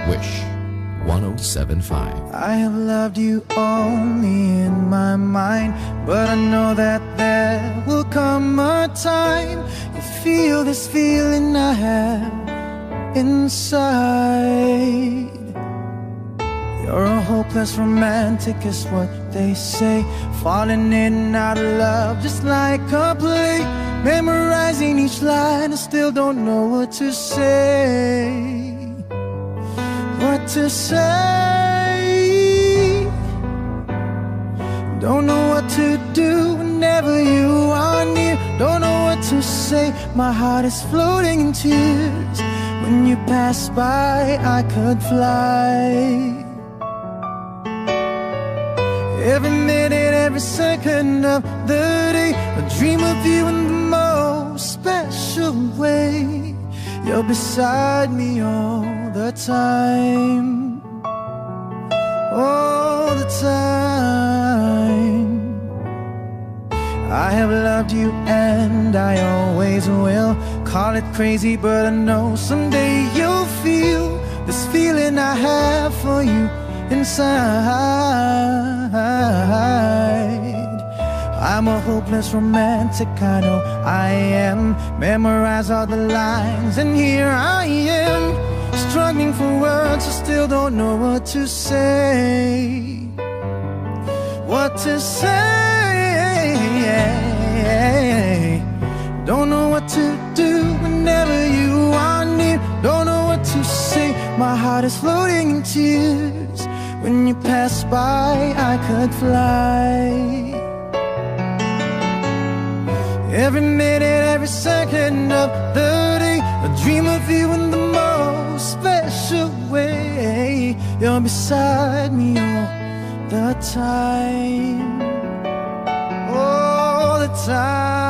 Wish 107.5. I have loved you only in my mind, but I know that there will come a time you feel this feeling I have inside. You're a hopeless romantic is what they say, falling in and out of love just like a play, memorizing each line, I still don't know what to say. What to say? Don't know what to do whenever you are near. Don't know what to say, my heart is floating in tears. When you pass by, I could fly. Every minute, every second of the day, I dream of you in the most special way. You're beside me all the time, all the time. I have loved you and I always will. Call it crazy, but I know someday you'll feel this feeling I have for you inside. I'm a hopeless romantic, I know I am. Memorize all the lines and here I am, struggling for words, I still don't know what to say. What to say? Don't know what to do whenever you are near. Don't know what to say, my heart is floating in tears. When you pass by, I could fly. Every minute, every second of the day, I dream of you in the most special way. You're beside me all the time, all the time.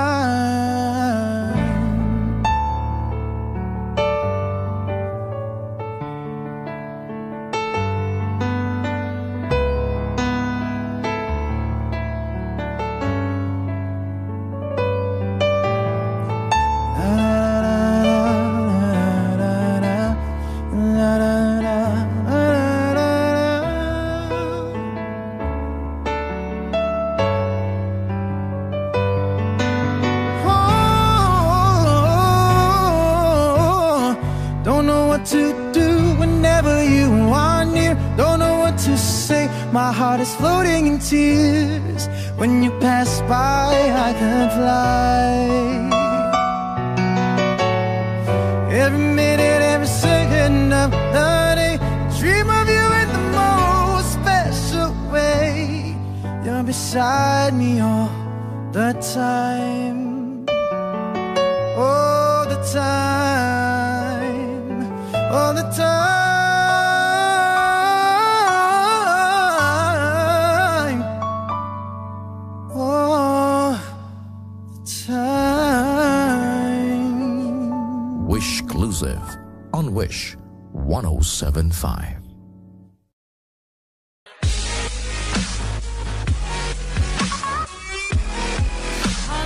My heart is floating in tears. When you pass by, I could fly. Every minute, every second of the day, I dream of you in the most special way. You're beside me all the time, all the time, all the time. On Wish 107.5.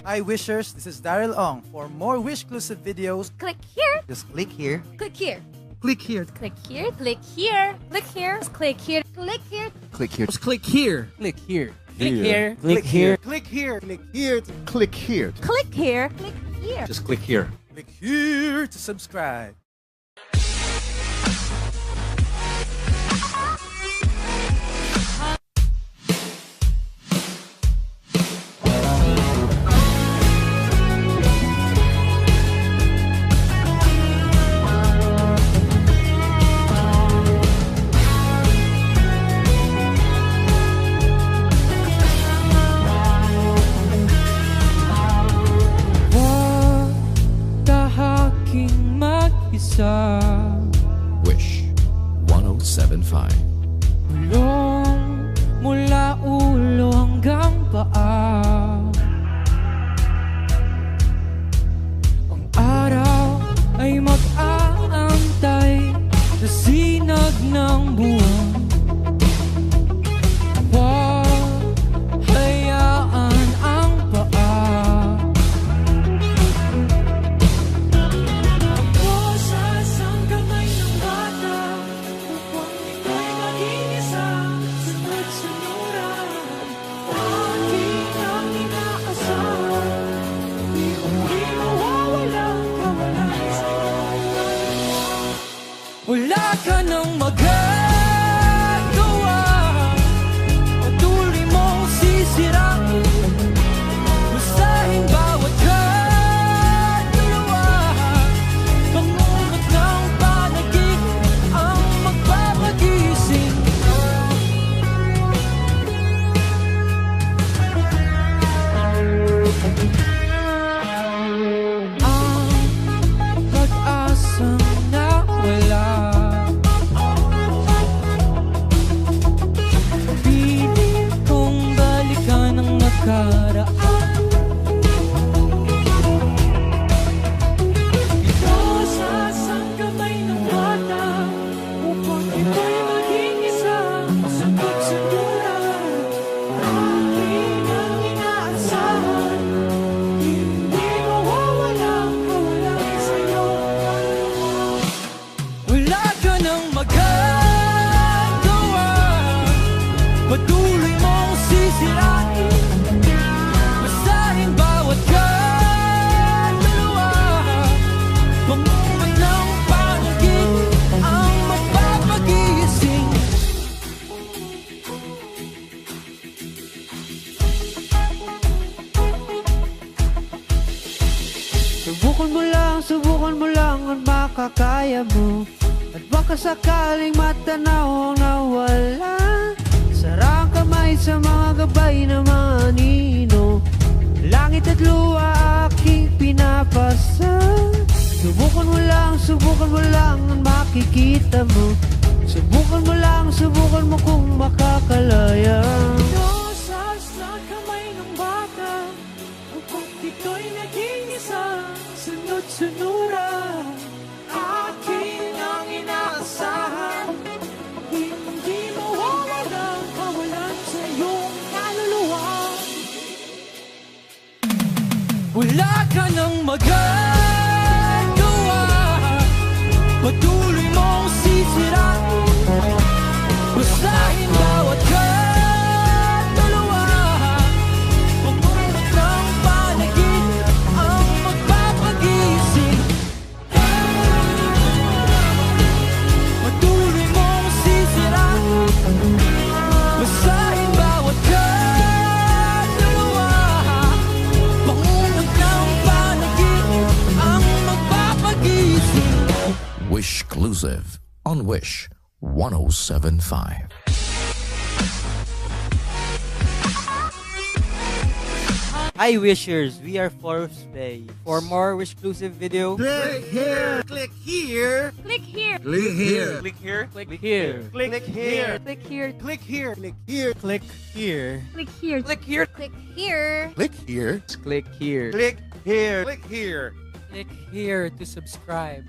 Hi Wishers, this is Daryl Ong. For more Wish-clusive videos, click here. Just click here. Click here. Click here. Click here. Click here. Click here. Just click here. Click here. Click here. Just click here. Click here. Click here. Click here. Click here. Click here. Click here. Click here. Click here. Just click here. Click here to subscribe. Wish 107.5. Ulong mula ulo hanggang paa. Ang araw ay mag-aantay sa sinag ng buwan. Huwag hayaan ang paa. Boses ang kamay ng bata. nakaraan. Ito sa isang kamay ng bata upang ito'y maging isa. Sunod-sunuran aking ang inaasahan. Hindi mawawalang kawalan sa'yo. Wala ka nang magagawa, patuloy mong sisirain. Basahin bawat kaluluwa, pangungad ng panaginip ang magpapagising. Subukan mo lang ang makakaya mo. At baka sakaling matanaw ang nawala. Sara ang kamay sa mga gabay na mga nino. Langit at luwa aking pinapasa. Subukan mo lang ang makikita mo. Subukan mo kung makakalaya. Ito sa isang kamay ng bata upang ito'y naging isa. Sunod-sunuran aking ang inaasahan. Hindi mawawalang kawalan sa iyong kaluluwa. Wala ka nang magagawa, patuloy mong sisirain. Basahin bawat kaluluwa, pangungad ng panaginip ang magpapagising. Patuloy mong sisirain. Basahin bawat kaluluwa, pangungad ng panaginip ang magpapagising. Wishclusive on Wish 1075. Hi Wishers, we are Forbes Bay. For more Wishclusive video, Click here. Click here. Click here. Click here. click here. Click here. Click here. Click here. Click here. Click here. Click here. Click here. Click here. Click here. Click here. Click here. Click here. Click here. Click here to subscribe.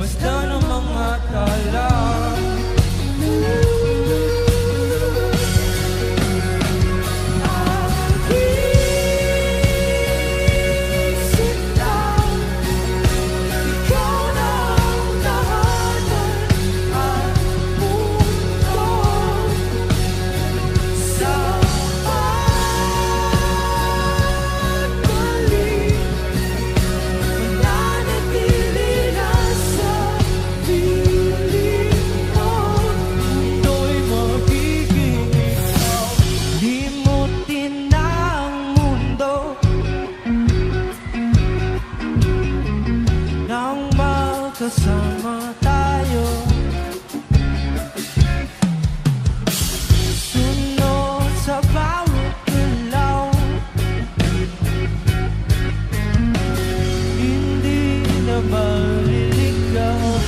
Masdan ang mga tala. Kasama tayo, sunod sa bawat galaw, hindi na maliligaw.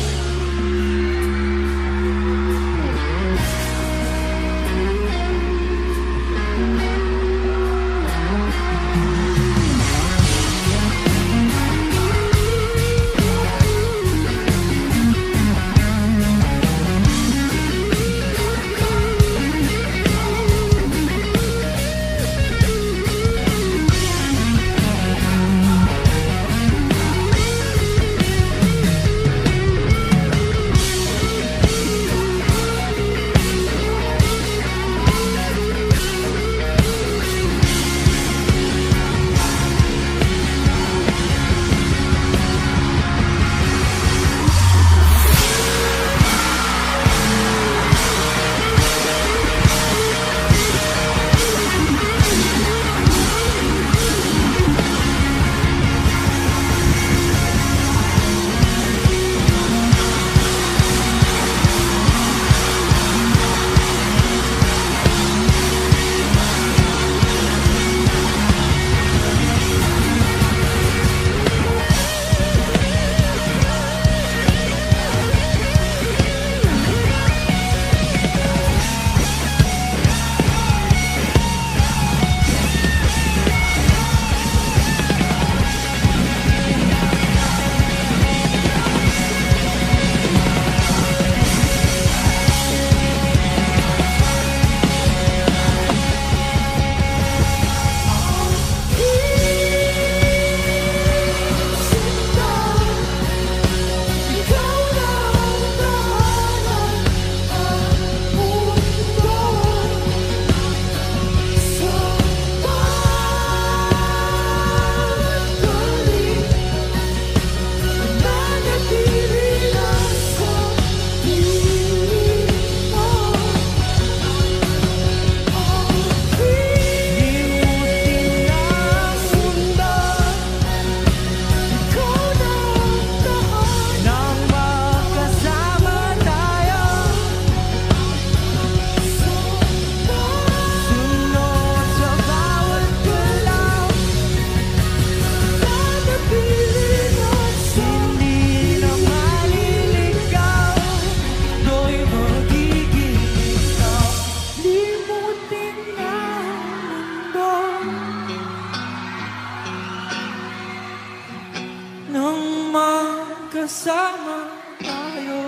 Nang magkasama tayo,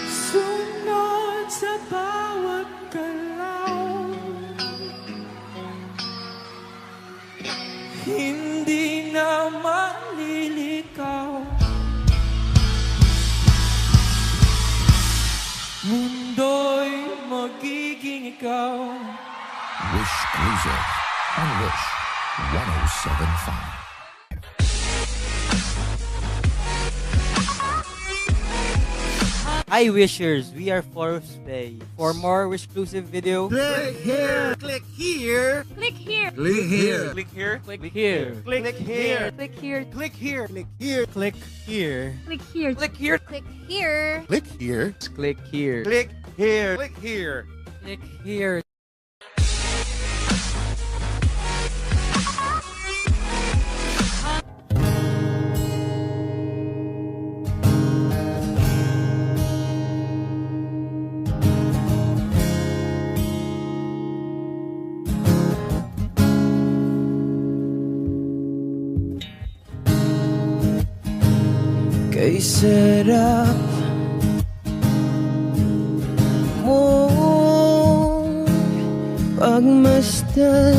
sunod sa bawat galaw, hindi na malilikaw, mundo'y magiging ikaw. Wish Exclusive on Wish 1075. Hi Wishers, we are Forbes Bay. For more Wish Exclusive video, Click here. Click here. Click here. Click here. Click here. click here. Click here. Click here. Click here. Click here. Click here. Click here. Click here. Click here. Click here. Click here. Click here. Click here. Click here. kay sarap mong pagmasdan.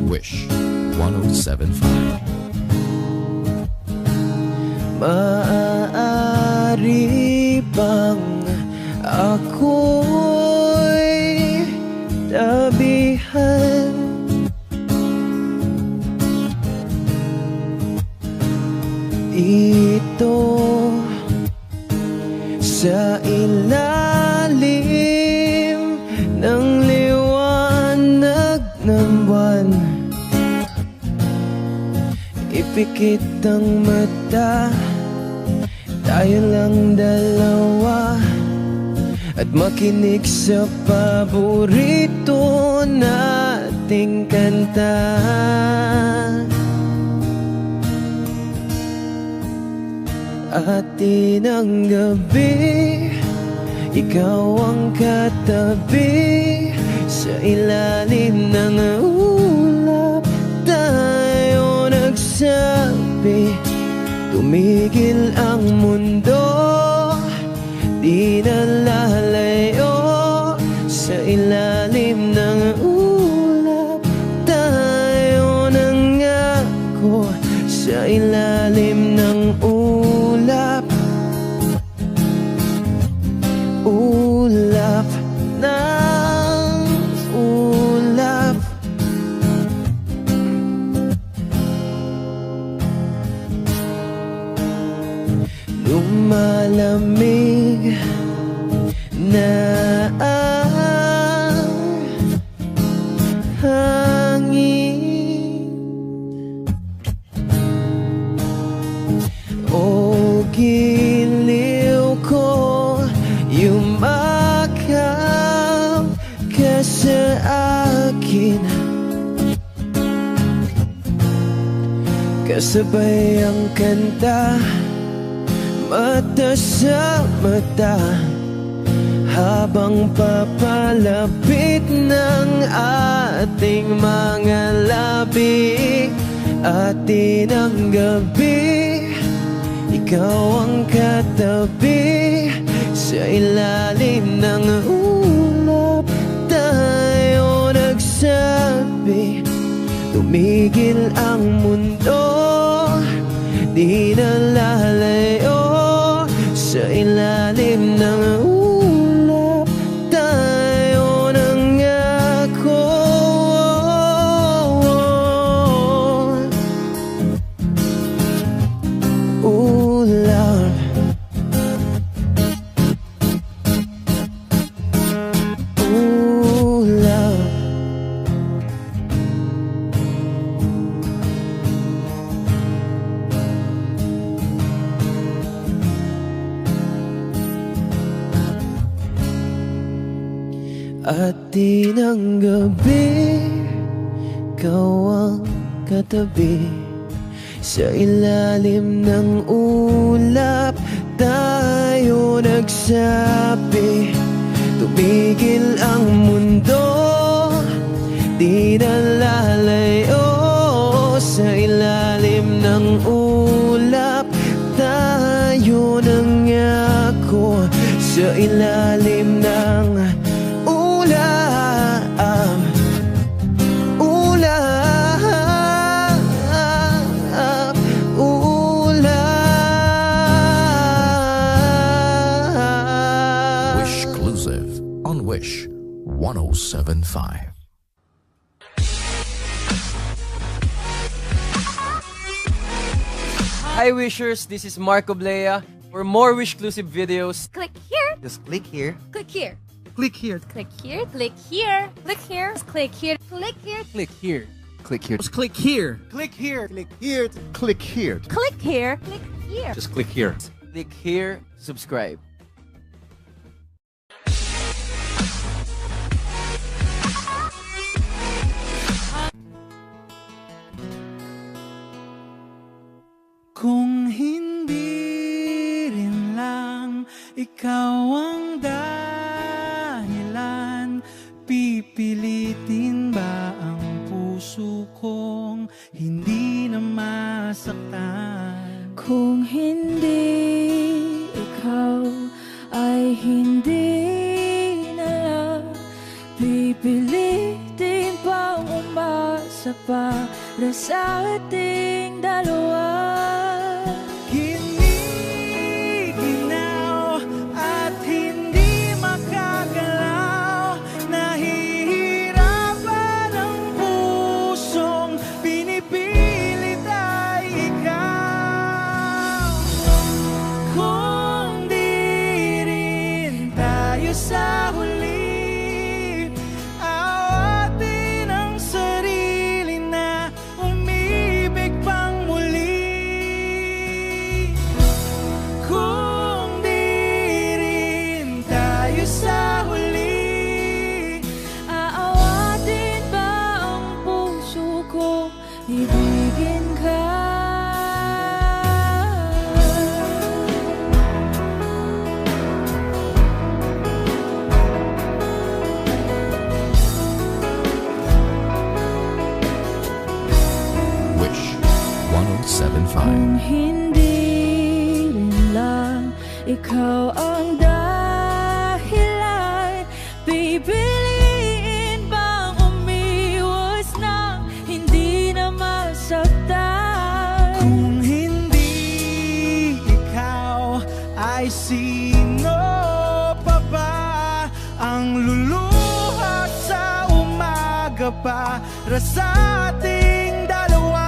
Wish 1075. Maaari bang ako'y tabihan? Ito sa ilalim ng liwanag ng buwan. Ipikit ang mata, tayo lang dalawa, at makinig sa paborito nating kanta. Atin ang gabi, ikaw ang katabi, sa ilalim ng ulap tayo nagsabi. Tumigil ang mundo, di na lalayo, sa ilalim ng ulap tayo nangako, sa ilalim ng ulap, ulap ng ulap. Lumalamig na ang hangin, o giliw ko, yumakap ka sa akin, kasabay ang kanta, mata sa mata, habang papalapit ng ating mga labi. Atin ang gabi, ikaw ang katabi, sa ilalim ng ulap tayo nagsabi. Tumigil ang mundo, di na lalayo, sa ilalim ng ulap tayo nangako. Ulap, ulap. Atin ang gabi, ikaw ang katabi, sa ilalim ng ulap tayo nagsabi. Tumigil ang mundo, di na lalayo, sa ilalim ng ulap tayo nangako, sa ilalim ng ulap, ulap, ulap. Wish exclusive on Wish 1075. Hi Wishers, this is Marco Blea. For more Wish-exclusive videos, Click here. just click here. Click here. Click here. Click here. Click here. Click here. Click here. Click here. Click here. Click here. Just click here. Click here. Click here. Click here. Click here. Click here. Just click here. Click here, subscribe. Kung hindi rin lang ikaw ang dahilan, pipilitin ba ang puso kong hindi na masaktan? Kung hindi ikaw ay hindi na lang pipilitin pang umasa para sa ating dalawa. Giniginaw at hindi makagalaw, nahihirapan ang pusong pinipilit ay ikaw. Kung di rin tayo sa huli, awatin ang sarili na umibig pang muli. Kung di rin tayo sa huli, Aawatin ba ang puso ko ibigin ka? Wish 1075. Kung hindi rin lang ikaw ang dahilan, pipiliin bang umiwas nang hindi na masaktan? kung hindi ikaw ay sino pa ba ang luluha sa umaga para sa ating dalawa?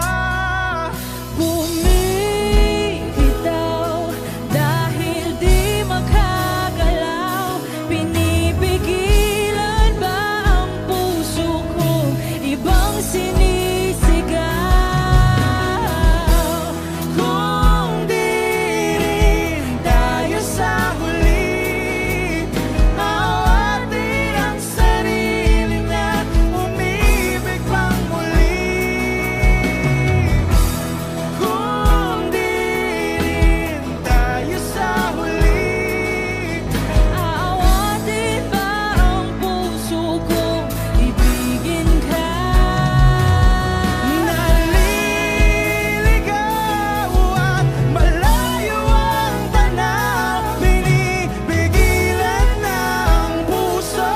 Bumibitaw dahil di makagalaw, pinipigilan ba ang puso ko ibang sinisigaw? Kung di rin tayo sa huli, awatin ang sarili na umibig pang muli. Kung di rin tayo sa huli, Aawatin ba ang puso ko ibigin ka? naliligaw at malayo ang tanaw, pinipigilan ng puso,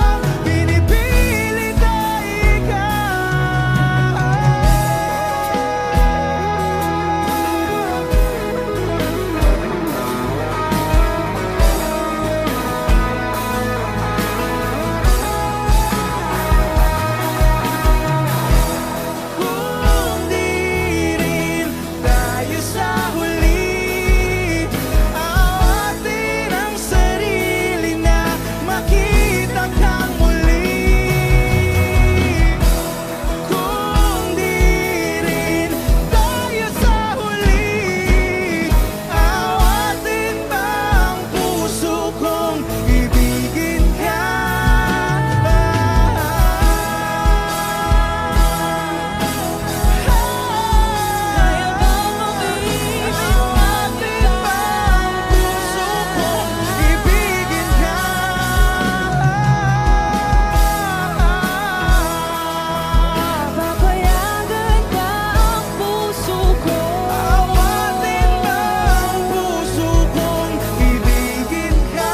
pinipilit ay ikaw. Kung di rin tayo sa huli, awatin ang sarili na makita kang muli. Kung di rin tayo sa huli, awatin ba ang puso kong ibigin ka? Kaya bang umiibig Awatin ba ang puso kong ibigin ka? Papayagan ba ang puso ko? Awatin ba ang puso kong ibigin ka?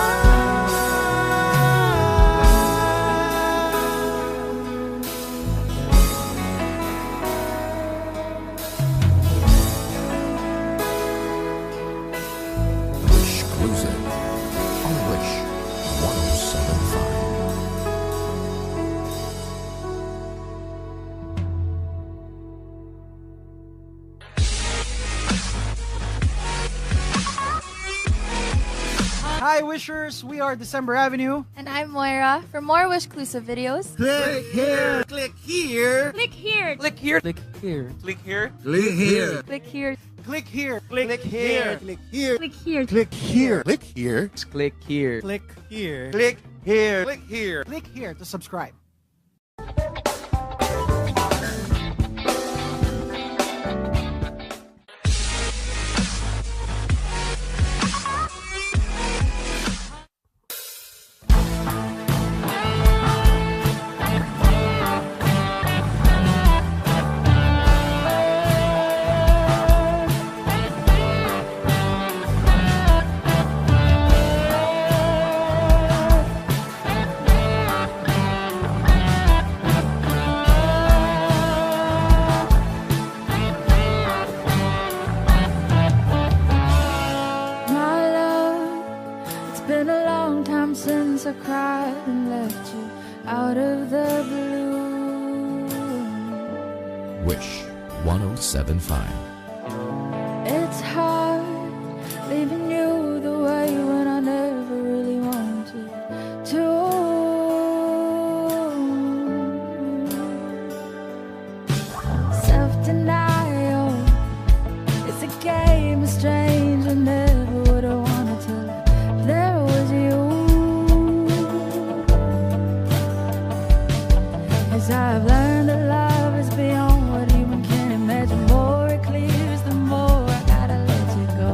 Wish Exclusive on Wish 1075. Hi, Wishers. We are December Avenue. And I'm Moira. For more Wish exclusive videos, Click here. Click here. click here. Click here. Click here. Click here. Click here. Click here. Click here. Click here. Click here. Click here. Click here. Click here. Click here. Click here. Click here. Click here. Click here to subscribe. Wish 1075. It's hard leaving you the way when I never really wanted to. Self-denial is a game of strange. I never would have wanted to. There was you. As I've learned that love is beyond what even can imagine. More it clears, the more I gotta let you go.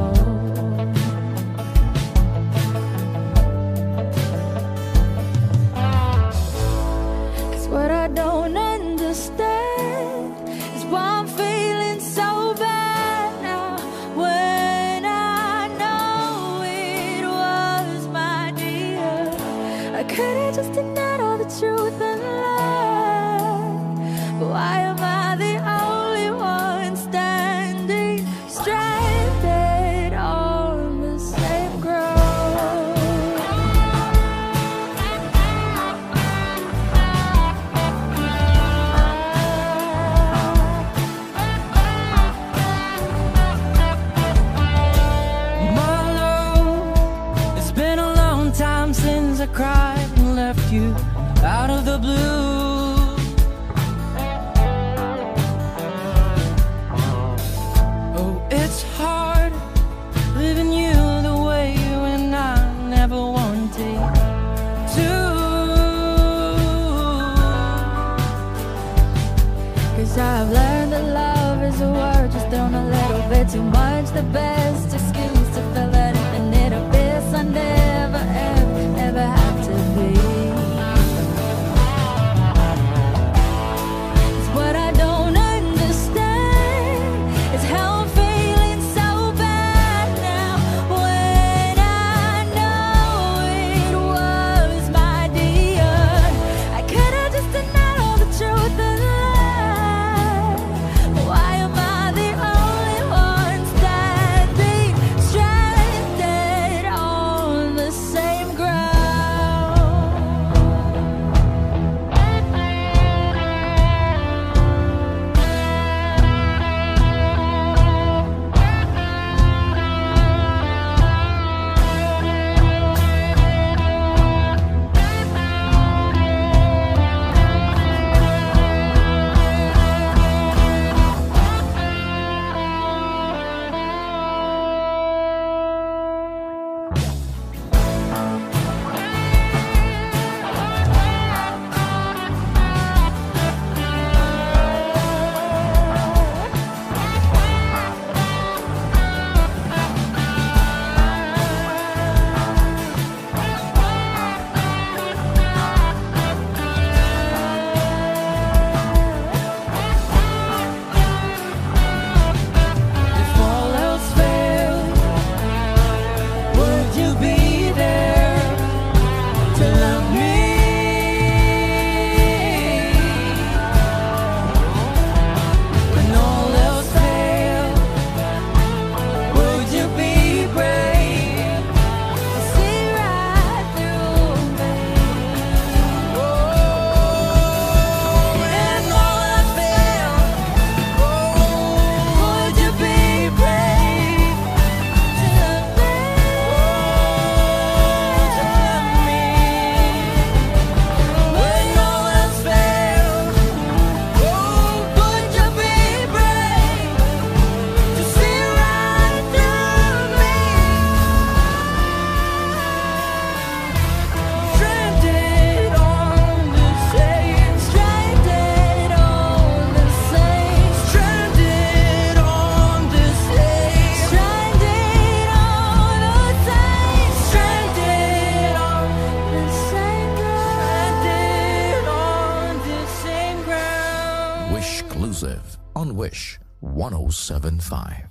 'Cause what I don't understand is why I'm feeling so bad now, when I know it was my dear. I could've just denied all the truth and lied, but why am I the only one standing stranded on the same ground? Marlo, it's been a long time since I cried and left you out of the blue. Oh, it's hard living you the way when I never wanted to. 'Cause I've learned that love is a word just thrown a little bit too much. The best excuse to fill that infinite abyss I never ever have to be. 'Cause what I don't understand is how I'm feeling so bad now, when I know it was my dear. I could've just denied all the truth and lied. Why am I the only one standing stranded on the same ground? If all else failed, would you be there to love me? When all else failed, would you be brave to see right through me? When all else failed, would you be brave to love me? When all else failed, would you be brave to see right through me? Stranded on the same, stranded on the same, stranded on the same, stranded on the same, stranded on the same ground, stranded on the same ground. Wish exclusive on Wish 1075.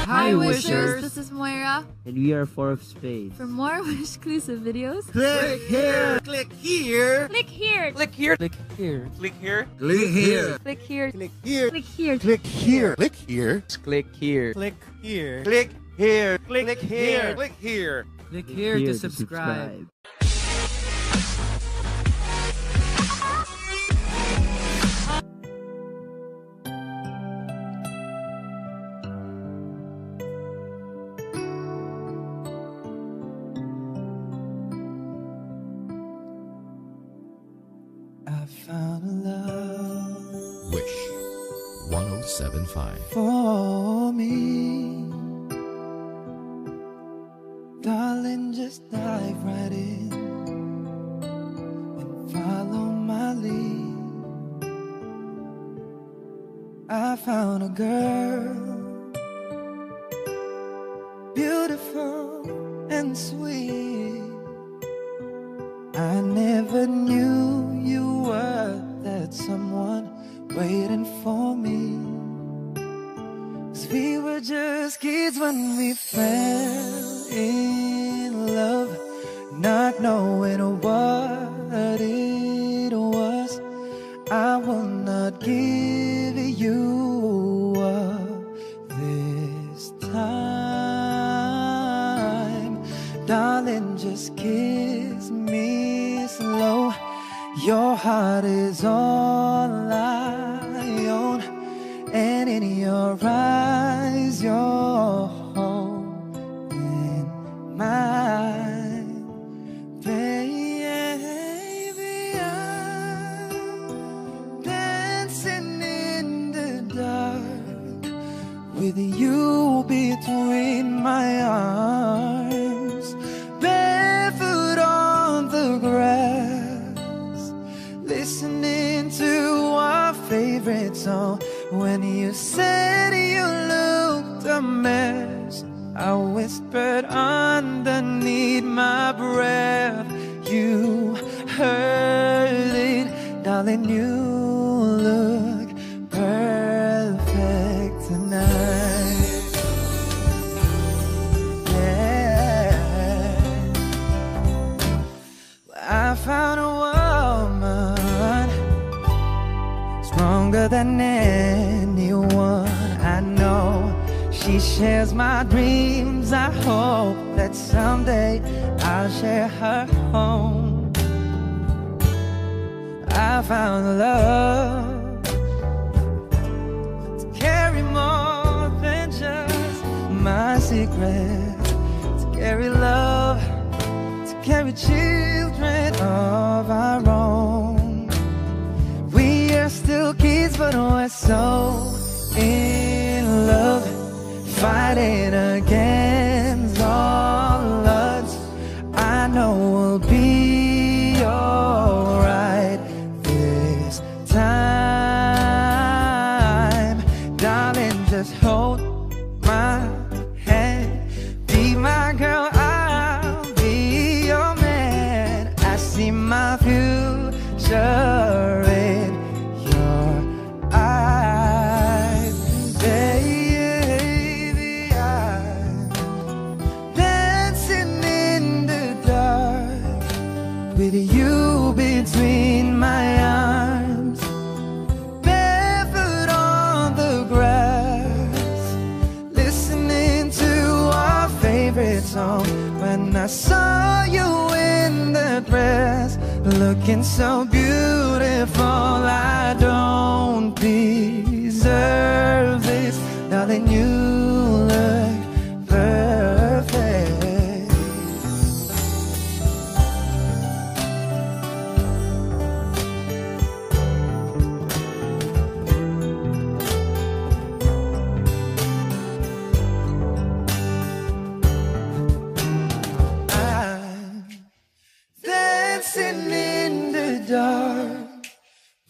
Hi, Wishers. This is Moira. And we are Fourth Space. For more Wish exclusive videos, Click here. Click here. click here. Click here. Click here. Click here. Click here. Click here. Click here. Click here. Click here. Click here. Click here. Click here. Click here. Click here. Click here. Click here to subscribe. I found a love Wish 1075. for me. Darling, just dive right in and follow my lead. I found a girl, beautiful and sweet. I never knew you were that someone waiting for me. 'Cause we were just kids when we fell in love, not knowing what it was. I will not give you up this time. Darling, just kiss me slow. Your heart is all I own, and in your eyes, you're holding mine. Baby, I'm dancing in the dark with you between my arms, barefoot on the grass, listening to our favorite song. When you said you looked a mess, I whispered underneath my breath. You heard it, darling, you look perfect tonight. Yeah, I found a woman stronger than anyone I know. She shares my dreams. I hope that someday I'll share her home. I found love to carry more than just my secret, to carry love, to carry children of our own. We are still kids, but we're so in love, fighting against all odds. I know we'll be alright this time. Darling, just hold my hand, be my girl, I'll be your man. I see my future in your eyes, baby. I'm dancing in the dark with you between my arms, barefoot on the grass, listening to our favorite song. When I saw you in the dress, looking so beautiful, I don't deserve this. Darling, you look perfect. I'm dancing in the dark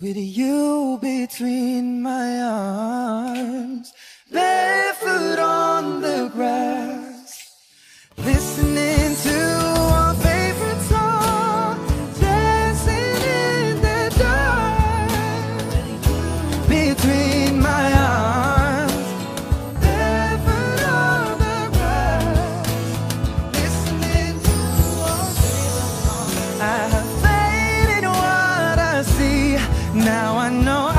with you between my arms, barefoot on the grass, listening to our favorite song, dancing in the dark between my arms, barefoot on the grass, listening to our favorite song. I have faith in what I see. Now I know I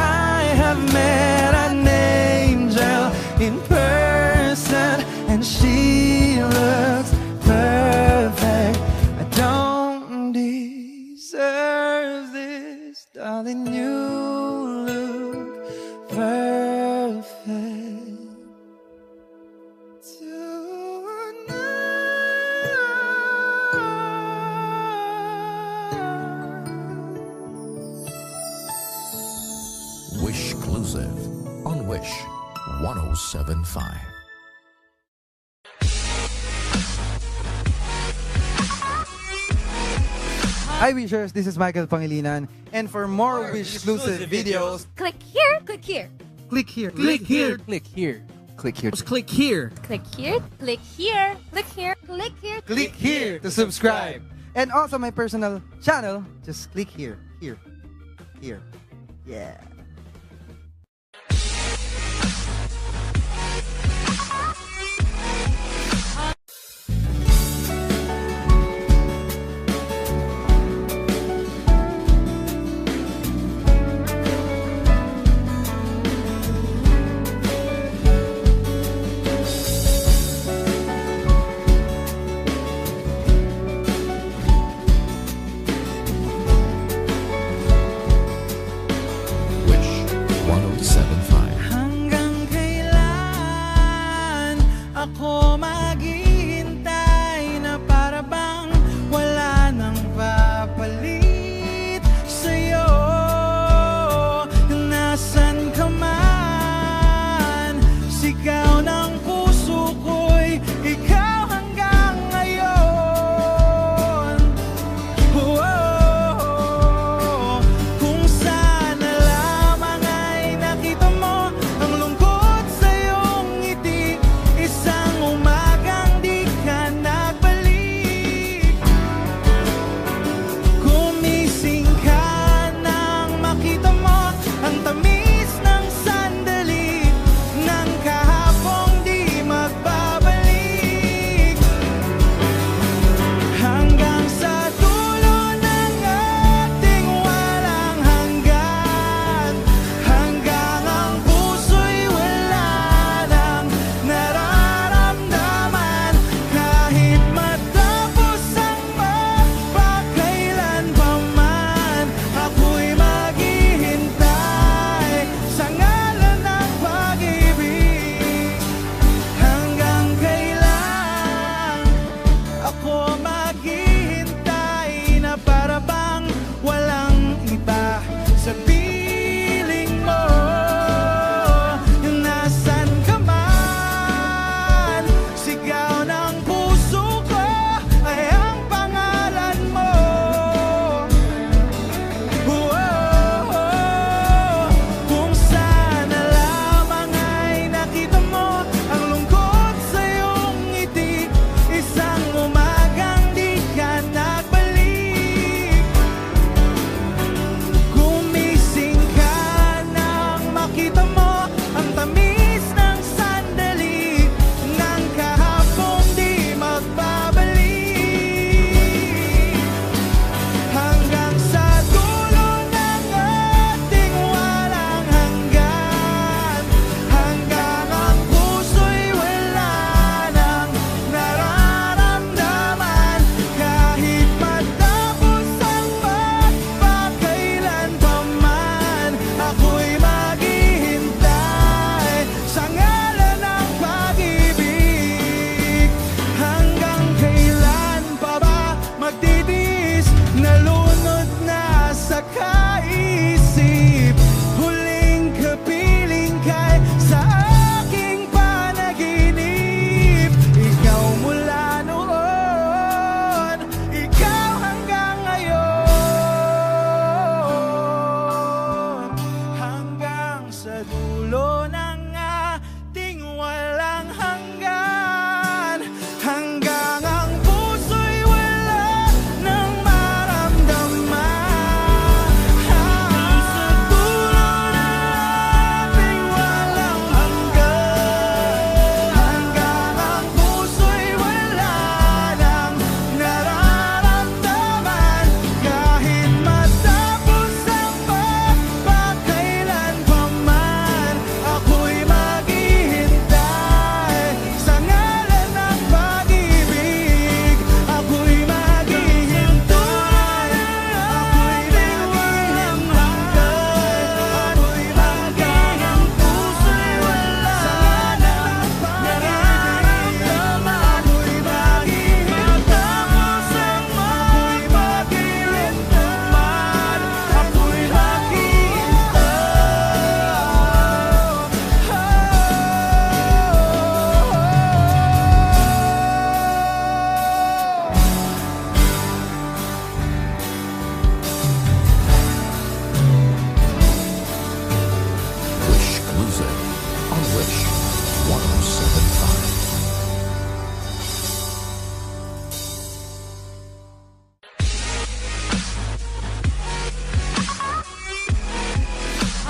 have met an angel in person, and she looks perfect. I don't deserve this, darling, you look perfect tonight. Wishclusive on Wish 1075. Hi Wishers, this is Michael Pangilinan, and for more Wish-exclusive videos, Click here, click here. click here, Click here. Click here. click here, Click here. Click here, click here, click here, click here. click here to subscribe. And also my personal channel, just click here, here. Yeah. Wish 1075. Hanggang kailan ako maghihintay na para bang wala nang papalit sa'yo? Nasaan ka man? Sigaw ng puso ko'y ikaw hanggang ngayon. Oh, kung sana lamang ay nakita mo ang lungkot sa iyong ngiti, isang umagang di ka nagbalik. Gumising ka nang makita mo ang tamis ng sandali ng kahapong di magbabalik. Hanggang sa dulo ng ating walang hanggan, hanggang ang puso'y wala nang nararamdaman. Kahit matapos ang magpakailan pa man, ako'y maghihintay sa ngalan ng pag-ibig. Hanggang kailan ako maghihintay na para bang walang iba sa piling mo? Nasaan ka man? Sigaw ng puso ko ay ang pangalan mo. Kung sana lamang ay nakita mo ang lungkot sa iyong ngiti, isang umagang di ka nagbalik. Gumising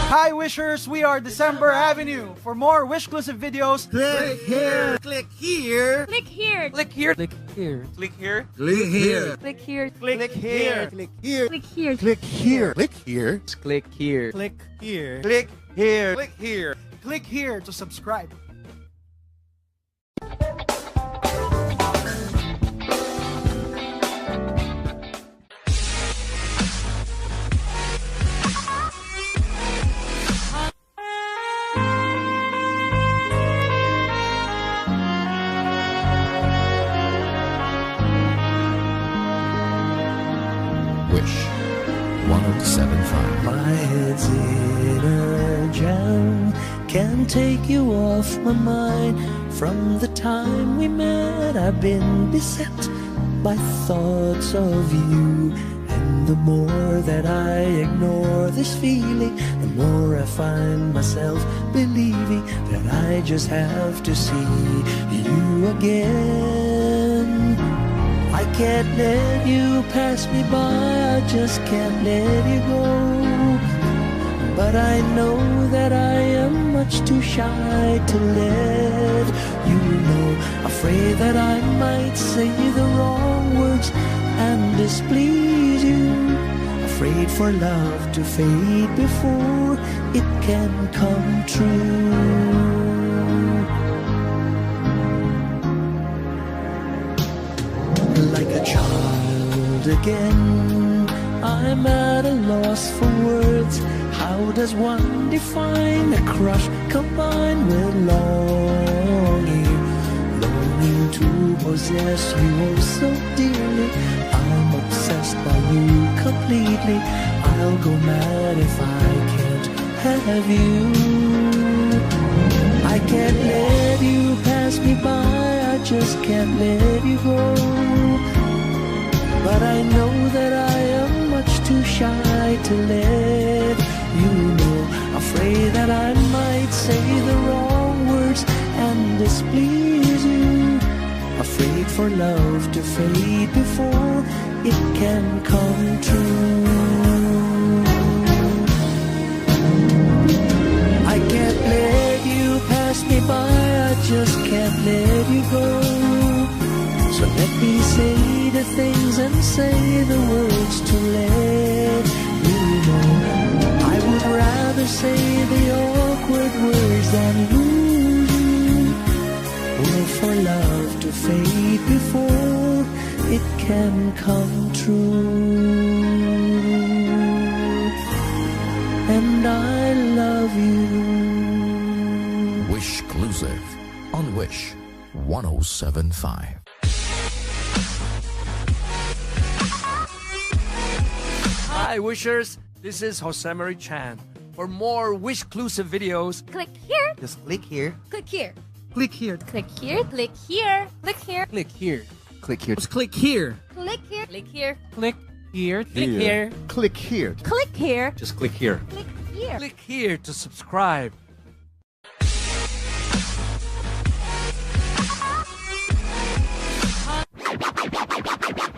Hi Wishers, we are December Avenue. For more Wish-clusive videos, Click here. Click here. Click here. Click here. Click here. Click here. Click Click here. here. Click here. click here. Click here. Click here. Click here. Click here. Click here. Click here. Click here. Click here to subscribe. Wish 1075. My head's in a jam, can't take you off my mind. From the time we met, I've been beset by thoughts of you. And the more that I ignore this feeling, the more I find myself believing that I just have to see you again. I can't let you pass me by, I just can't let you go. But I know that I am much too shy to let you know. Afraid that I might say the wrong words and displease you. Afraid for love to fade before it can come true. Like a child again, I'm at a loss for words. How does one define a crush combined with longing? Longing to possess you oh so dearly. I'm obsessed by you completely. I'll go mad if I can't have you. I can't let you pass me by, I just can't let you go. But I know that I am much too shy to let you know. Afraid that I might say the wrong words and displease you. Afraid for love to fade before it can come true. I can't let you pass me by, I just can't let you go. So let me say the things and say the words to let you know. I would rather say the awkward words than lose you. Or for love to fade before it can come true. And I love you. Wish-clusive on Wish 1075. Hi Wishers, this is Josemary Chan. For more Wish-clusive videos, Click here. Just click here. Click here. Click here. Click here. Click here. Click here. Click here. Click here. just click here. Click here. Click here. Click here. Click here. Click here. Click here. Just click here. Click here. Click here to subscribe.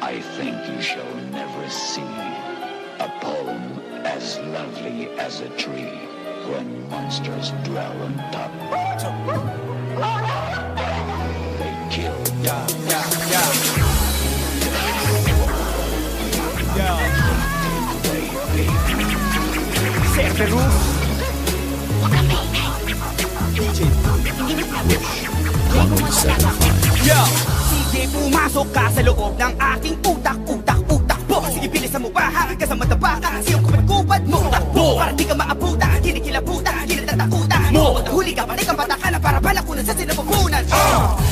I think you shall never see a poem as lovely as a tree when monsters dwell on top. They kill. Sige, pumasok ka sa loob ng aking utak po. Sige, bilisan mo pa ha, kasama taba ka. Siyong kupad-kupad mo, takbo. Para di ka maabutan, kinikilabutan, kinatatakutan mo. Huli ka, balik ang pataka na para balakunan sa sinapupunan.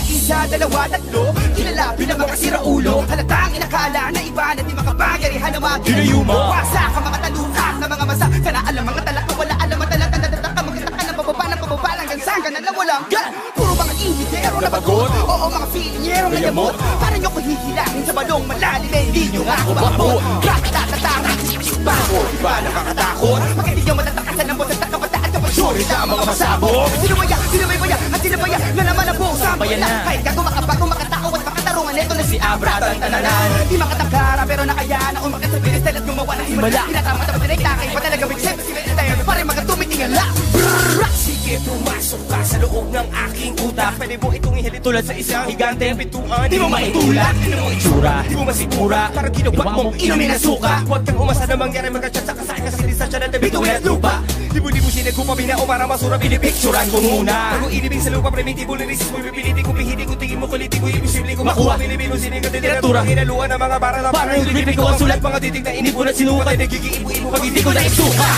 Isa, dalawa, tatlo, kilala, pinamagkasira ulo. Halatang inakala na iba na di makapagarihan na maginayo mo. Wasa ka mga talukat na mga masa. Sana alam mga talak, wala alam ang talak. Tanda-tanda magkataka ng pababa ng gansang ka na nawalang gan. Puro mga inhitero na pagod. Oo, mga feelingero na yamot. Para nyo ko hihilangin sa balong malalim. Hindi nyo nga ako makabot. Kakatatatang, bago, iba nakakatakot. Pag hindi nyo matatakasan ng boses at kabataan kapag sure na ang mga masabog. Sino may baya, at sino baya na naman ang buong sambayan na. Kahit gago makabago, makatao at makatarungan. Ito na si Abra at ang tananan. Di makatangkara pero nakaya na umakit sa bilis. Dahil at gumawa ng himala. Tinatama at patinig, takay pa talaga big ship. Si Meditayan, pare mga tumiti. utak. Pwede mo itong ihili tulad sa isang higante ang pintuan. Di mo maitulak, di mo itsura, di mo masigura. Parang ginawa mong inumin ang suka. Huwag kang umasa na mangyari magkachat sa kasay kasi distansya ng bituin at lupa. Libo-libo sinagkupa binao para masura pinipicturan ko muna. Bago inibig sa lupa primitibo lyrics mo pipilitin ko pihiti ko tingin mo kulitin ko imposible ko makuha. Pilipino sinig at literatura hinaluan ng mga bara na parang yung lipi ko ang sulat. Mga titig na inipon at sinukay nagigiibo-ibo pag hindi ko na isuka.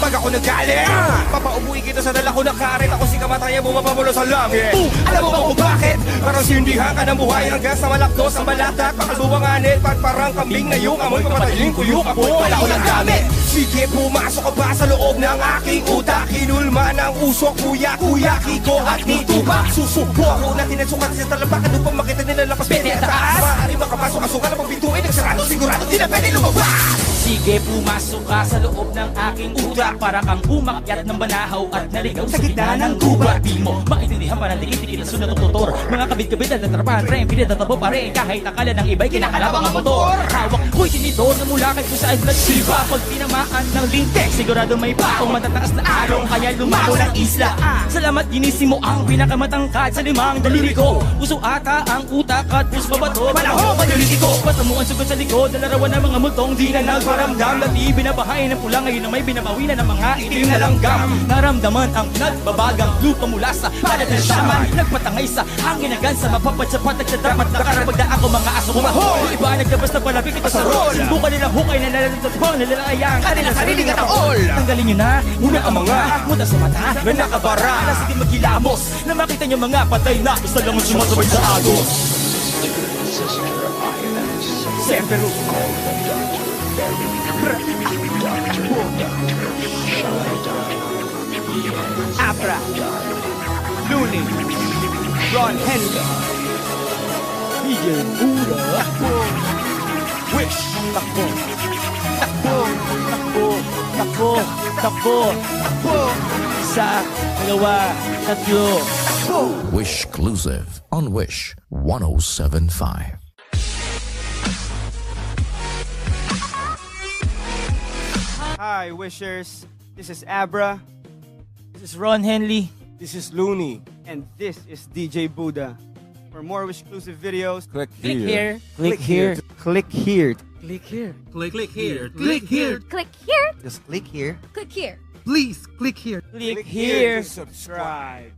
Pag ako nagalit, papaubuin kita sa dala ko na karet. Ako si kamatayan mo mapamulo sa langit. Alam mo ba kung bakit? Parang sindihan ka ng buhay hanggang sa malakdos ang balatak. Pakalbuwang anit, parang kambing na yung amoy papatayin ko yung apoy. Wala ko lang gamit. Sige, pumasok ka ba sa loob ng aking utak? Hinulma ng usok, kuya, Kiko at ni Tupac. Susubo ako na tinasukat sa talampakan upang makita nila lapas pwede at taas. Maaari makapasok ang suka ng pagbituin nagsarado, sigurado di na pwede lumabas. Sige, pumasok ka sa loob ng aking utak. Para kang umakyat ng banahaw at naligaw sa gitna ng gubat. Di mo maintindihan pa ng dikit-dikit na sunod ang tutor. Mga kabit-kabit na natrapahan tren, pinatatabo pa rin. Kahit akala ng iba'y kinakalabang ang motor. Hawak ko'y tinidor na mula kay kung saan nagsipa. Pag tinamaan ng lintek, sigurado may paong matataas na araw. Kaya lumago ng isla. Salamat ginisi mo ang pinakamatangkad sa limang daliri ko. Puso ata ang utak at puso babato. Malaho madaliri ko. Patamu ang sugot sa likod. Nalarawan ng mga multong di na nagparamdam. Dati binabahay ng pula ngayon na may binabawi na ng mga itim na langgam. Naramdaman ang nagbabagang lupa mula sa palat ng shaman. Nagpatangay sa hangin hanggang sa mapapatsapat at sadamat. Nakarapagda ako mga aso kumahol. Iba naglabas na palapit ito sa rol. Subukan nilang hukay na nalalatot mo. Nalalayang kanilang sariling at all. Tanggalin nyo na muna ang mga muta sa mata na nakabara. Nasa di magilamos na makita nyo mga patay na isa lang ang sumasabay sa agos. Sempero Abra Looney Ron Henley DJ Buddha Wish Takbo Takbo Takbo Takbo Takbo Takbo Isa Dalawa Tatlo Wish Exclusive on Wish 1075. Hi, Wishers. This is Abra. This is Ron Henley. This is Looney. And this is DJ Buddha. For more Wish exclusive videos, Click here. Click here. Click here. Click here. Click here. Click here. Click here. Just click here. Click here. Please click here. Click here. to subscribe.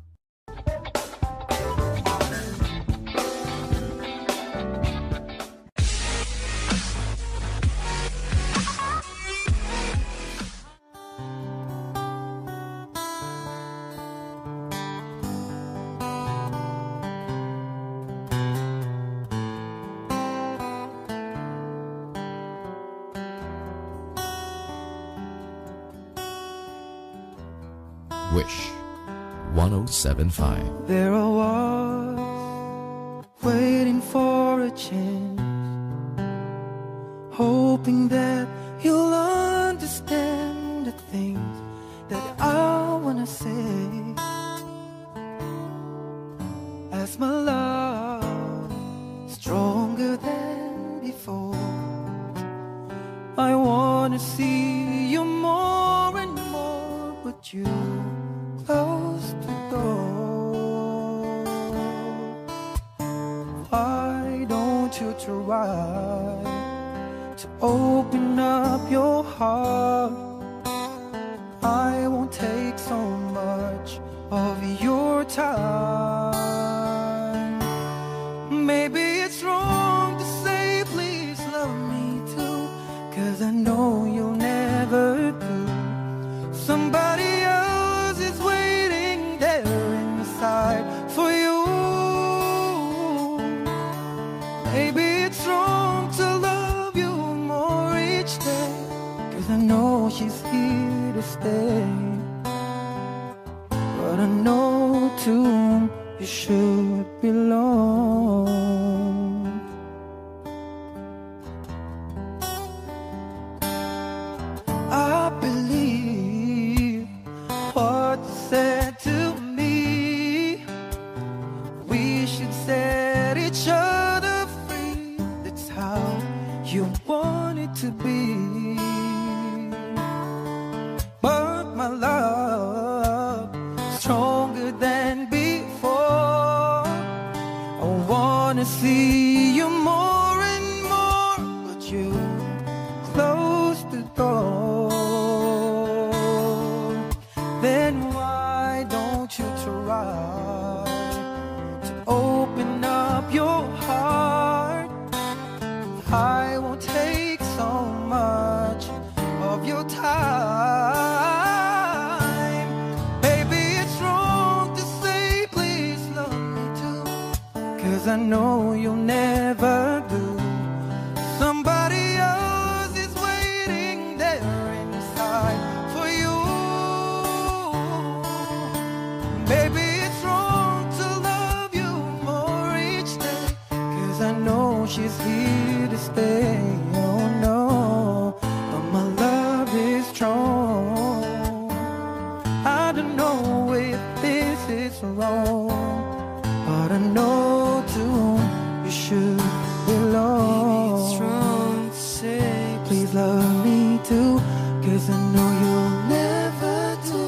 Wish 1075. There I was, waiting for a chance, hoping that you'll understand the things that I wanna say. As my love, stronger than before, I wanna see you more and more, but you close the door. Why don't you try to open up your heart? I won't take so much of your time. Maybe it's wrong to say please love me too, 'cause I know you'll never do. Somebody else is waiting there inside for you. Maybe it's wrong to love you more each day, 'cause I know she's here to stay. But I know to whom you should belong. I believe what you said to me. We should set each other free. That's how you want it to be. But my love, stronger than before, wanna see you more and more, but you close the door. Then why don't you try to open up your heart? I won't take so much of your time. Baby, it's wrong to say please love me too, 'cause I know you'll never do. Somebody else is waiting there inside for you. Baby, it's wrong to love you more each day, 'cause I know she's here to stay. Oh no, but my love is strong. I don't know if this is wrong, but I know to whom you should belong. Maybe it's wrong to say please love me too, 'cause I know you'll never do.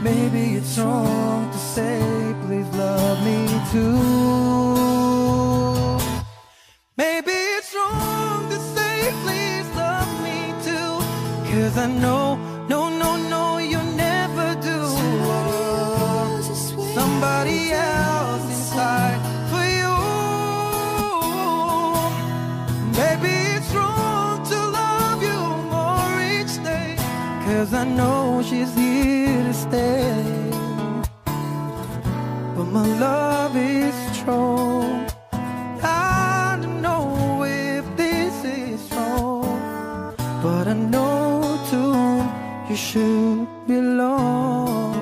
Maybe it's wrong to say please love me too. Maybe it's wrong to say please love me too, 'cause I know, no, you never do. Somebody else inside for you. Maybe it's wrong to love you more each day, 'cause I know she's here to stay. But my love is strong. I don't know if this is wrong, but I know to whom you should belong.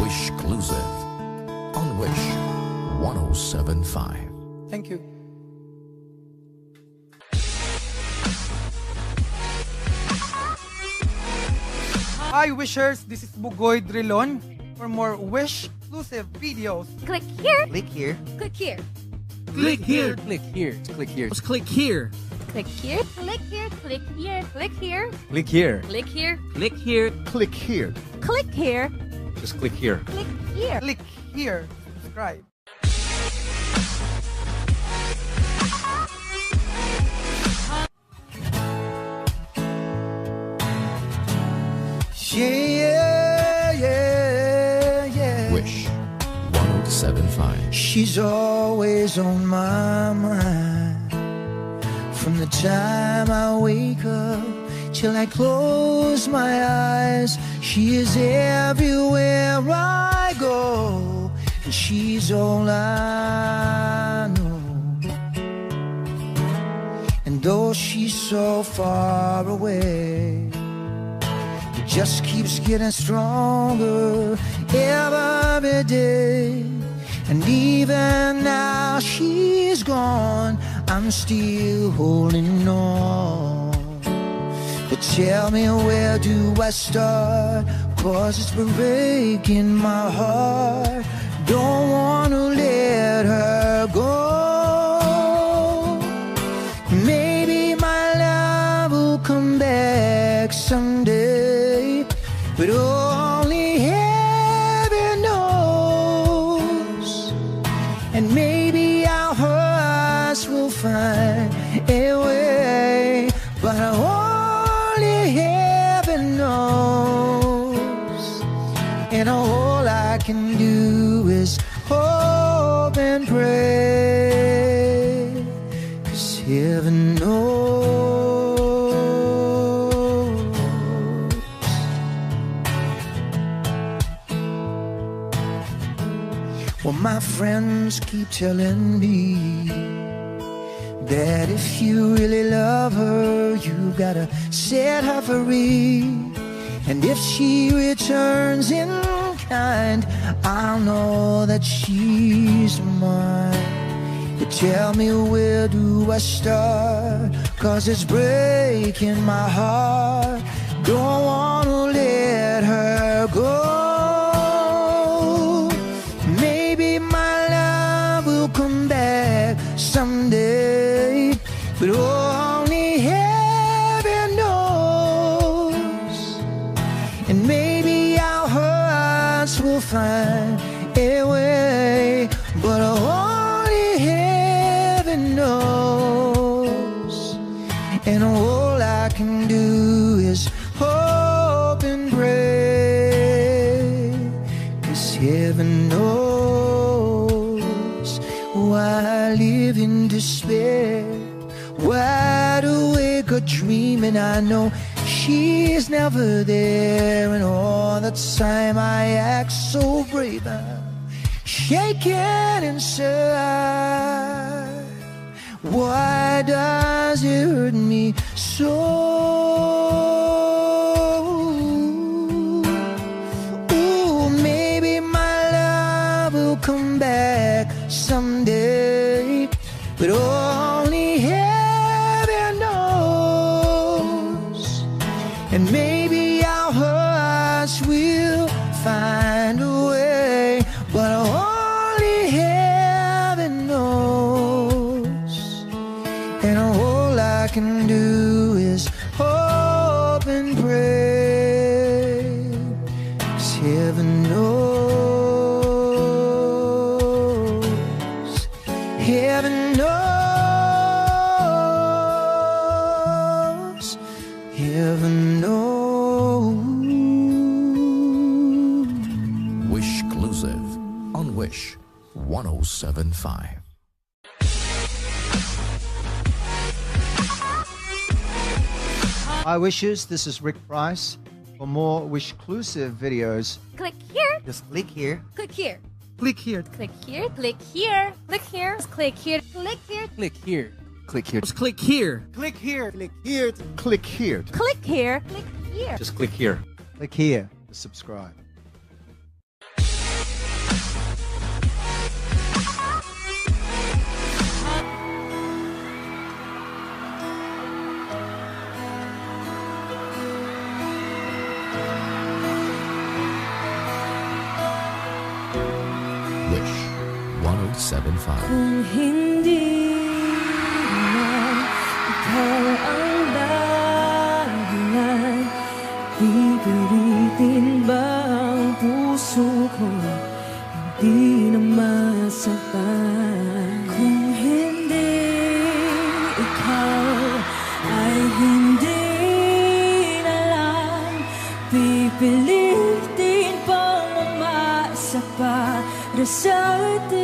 Wish Exclusive on Wish 107.5. Thank you. Hi Wishers, this is Bugoy Drilon. For more Wish exclusive videos, Click here. Click here. Click here. Click here. Click here. Click here. Just click here. Click here. Click here. Click here. Click here. Click here. Click here. Click here. Click here. Click here. Just click here. Click here. click here to subscribe. Yeah. Wish 107.5. She's always on my mind. From the time I wake up till I close my eyes, she is everywhere I go, and she's all I know. And though she's so far away, it just keeps getting stronger every day. And even now she's gone, I'm still holding on. But tell me, where do I start? 'Cause it's breaking my heart. Don't wanna let her go. Maybe my love will come back someday, but only heaven knows. And maybe our hearts will find a way, but only heaven knows. And all I can do is hope and pray, 'cause heaven knows. Well, my friends keep telling me that if you really love her, you gotta set her free. And if she returns in kind, I'll know that she's mine. But tell me, where do I start? 'Cause it's breaking my heart. Don't wanna let her go. Maybe my love will come back someday, but only heaven knows. And maybe and all I can do is hope and pray. 'Cause heaven knows why I live in despair, wide awake or dreaming. I know she's never there, and all the time I act so brave, I'm shaking inside. Why does it hurt me so? Ooh, maybe my love will come back someday, but only heaven knows. And maybe our hearts will find a way, but only heaven knows. And all I can do is hope and pray, 'cause heaven knows, heaven knows, heaven knows. Wishclusive on Wish 107.5. Hi Wishers, this is Rick Price. For more Wishclusive videos, Click here. Just click here. Click here. Click here. Click here. Click here. Click here. Click here. Click here. Click here. Click here. Just click here. Click here. Click here. Click here. Click here. Click here. Just click here. click here to subscribe. Wish 107.5. Kung hindi na ikaw ang dahilan, pipilitin ba ang puso ko hindi na masaktan? Kung hindi ikaw ay hindi na lang, pipilitin pang umasa para sa atin.